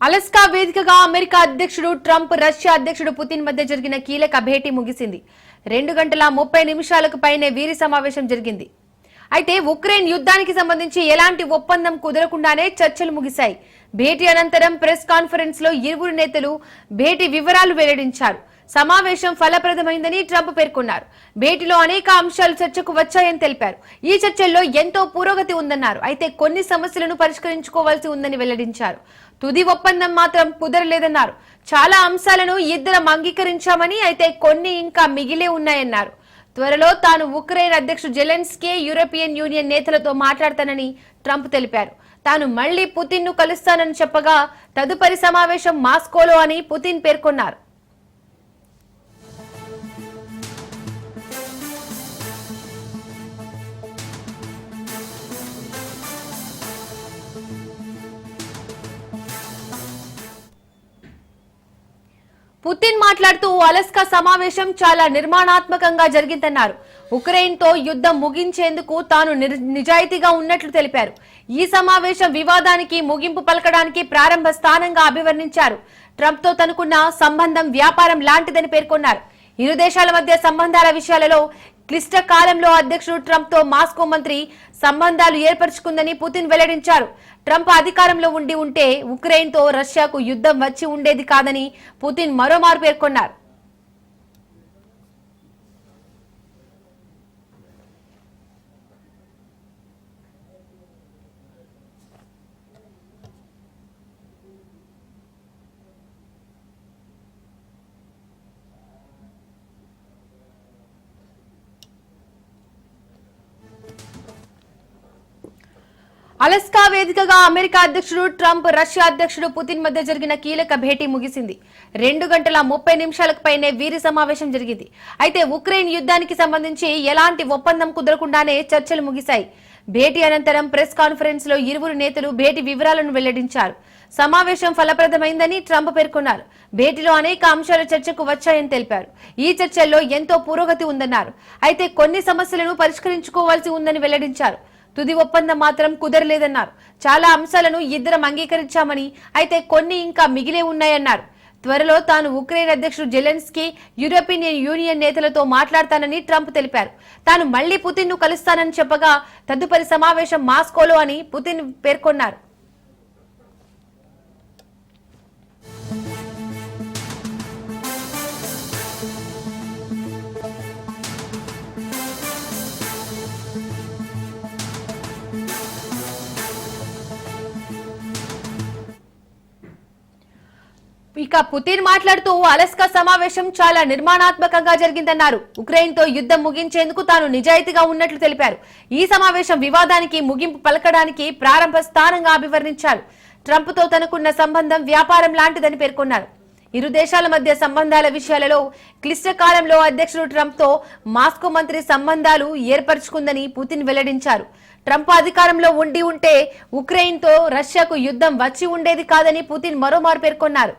Alaska వేదికగా America అధ్యక్షుడు Trump Russia అధ్యక్షుడు పుతిన్ మధ్య జరిగిన కీలక భేటీ ముగిసింది. 2 గంటల 30 నిమిషాలకు పైనే వీరి సమావేశం జరిగింది. అయితే ఉక్రెయిన్ యుద్ధానికి సంబంధించి ఎలాంటి ఒప్పందం కుదరకుండానే చర్చలు ముగిశాయి. భేటీ అనంతరం ప్రెస్ కాన్ఫరెన్స్ లో ఇరువురు నేతలు భేటీ వివరాలు వెల్లడించారు. సమావేశం ఫలప్రదమైందని ట్రంప్ పేర్కొన్నారు. భేటీలో అనేక అంశాలు చర్చకు వచ్చాయని తెలిపారు. ఈ చర్చల్లో ఎంతో పురోగతి ఉందన్నారు. అయితే కొన్ని సమస్యలను పరిష్కరించుకోవాల్సి ఉందని వెల్లడించారు. తుది ఒప్పందం మాత్రం కుదరలేదన్నారు. చాలా అంశాలను ఇద్దరం అంగీకరించామని, అయితే కొన్ని ఇంకా మిగిలే ఉన్నాయన్నారు. త్వరలో తాను ఉక్రెయిన్ అధ్యక్షుడు జెలెన్స్కీ, యూరోపియన్ యూనియన్ నేతలతో మాట్లాడతానని ట్రంప్ తెలిపారు. తాను మళ్లీ పుతిన్ ను కలుస్తానని చెప్పగా తదుపరి సమావేశం మాస్కోలో అని పుతిన్ పేర్కొన్నారు. పుతిన్ మాట్లాడుతూ అలస్కా సమావేశం చాలా నిర్మాణాత్మకంగా జరిగిందన్నారు. ఉక్రెయిన్ తో యుద్ధం ముగించేందుకు తాను నిజాయితీగా ఉన్నట్లు తెలిపారు. ఈ సమావేశం వివాదానికి ముగింపు పలకడానికి ప్రారంభ స్థానంగా అభివర్ణించారు. ట్రంప్ తో తనకున్న సంబంధం వ్యాపారం లాంటిదని పేర్కొన్నారు. ఇరు దేశాల మధ్య సంబంధాల విషయాలలో క్లిష్ట కాలంలో అధ్యక్షుడు ట్రంప్ తో మాస్కో మంత్రి సంబంధాలు ఏర్పరచుకుందని పుతిన్ వెల్లడించారు. ట్రంప్ అధికారంలో ఉంటే ఉక్రెయిన్ తో రష్యాకు యుద్ధం వచ్చి ఉండేది కాదని పుతిన్ మరోమారు పేర్కొన్నారు. అలస్కా వేదికగా అమెరికా అధ్యక్షుడు ట్రంప్, రష్యా అధ్యక్షుడు పుతిన్ మధ్య జరిగిన కీలక భేటీ ముగిసింది. 2 గంటల 30 నిమిషాలకు పైనే వీరి సమావేశం జరిగింది. అయితే ఉక్రెయిన్ యుద్ధానికి సంబంధించి ఎలాంటి ఒప్పందం కుదరకుండానే చర్చలు ముగిశాయి. భేటీ అనంతరం ప్రెస్ కాన్ఫరెన్స్ లో ఇరువురు నేతలు భేటీ వివరాలను వెల్లడించారు. సమావేశం ఫలప్రదమైందని ట్రంప్ పేర్కొన్నారు. భేటీలో అనేక అంశాలు చర్చకు వచ్చాయని తెలిపారు. ఈ చర్చల్లో ఎంతో పురోగతి ఉందన్నారు. అయితే కొన్ని సమస్యలను పరిష్కరించుకోవాల్సి ఉందని వెల్లడించారు. తుది ఒప్పందం మాత్రం కుదరలేదన్నారు. చాలా అంశాలను ఇద్దరం అంగీకరించామని, అయితే కొన్ని ఇంకా మిగిలే ఉన్నాయన్నారు. త్వరలో తాను ఉక్రెయిన్ అధ్యక్షుడు జెలెన్స్కీ, యూరోపియన్ యూనియన్ నేతలతో మాట్లాడతానని ట్రంప్ తెలిపారు. తాను మళ్లీ పుతిన్ ను కలుస్తానని చెప్పగా తదుపరి సమావేశం మాస్కోలో అని పుతిన్ పేర్కొన్నారు. ఇక పుతిన్ మాట్లాడుతూ అలస్కా సమావేశం చాలా నిర్మాణాత్మకంగా జరిగిందన్నారు. ఉక్రెయిన్ తో యుద్ధం ముగించేందుకు తాను నిజాయితీగా ఉన్నట్లు తెలిపారు. ఈ సమావేశం వివాదానికి ముగింపు పలకడానికి ప్రారంభ స్థానంగా అభివర్ణించారు. ట్రంప్ తో తనకున్న సంబంధం వ్యాపారం లాంటిదని పేర్కొన్నారు. ఇరు దేశాల మధ్య సంబంధాల విషయాలలో క్లిష్ట కాలంలో అధ్యక్షుడు ట్రంప్ తో మాస్కో మంత్రి సంబంధాలు ఏర్పరచుకుందని పుతిన్ వెల్లడించారు. ట్రంప్ అధికారంలో ఉంటే ఉక్రెయిన్ తో రష్యాకు యుద్ధం వచ్చి ఉండేది కాదని పుతిన్ మరోమారు పేర్కొన్నారు.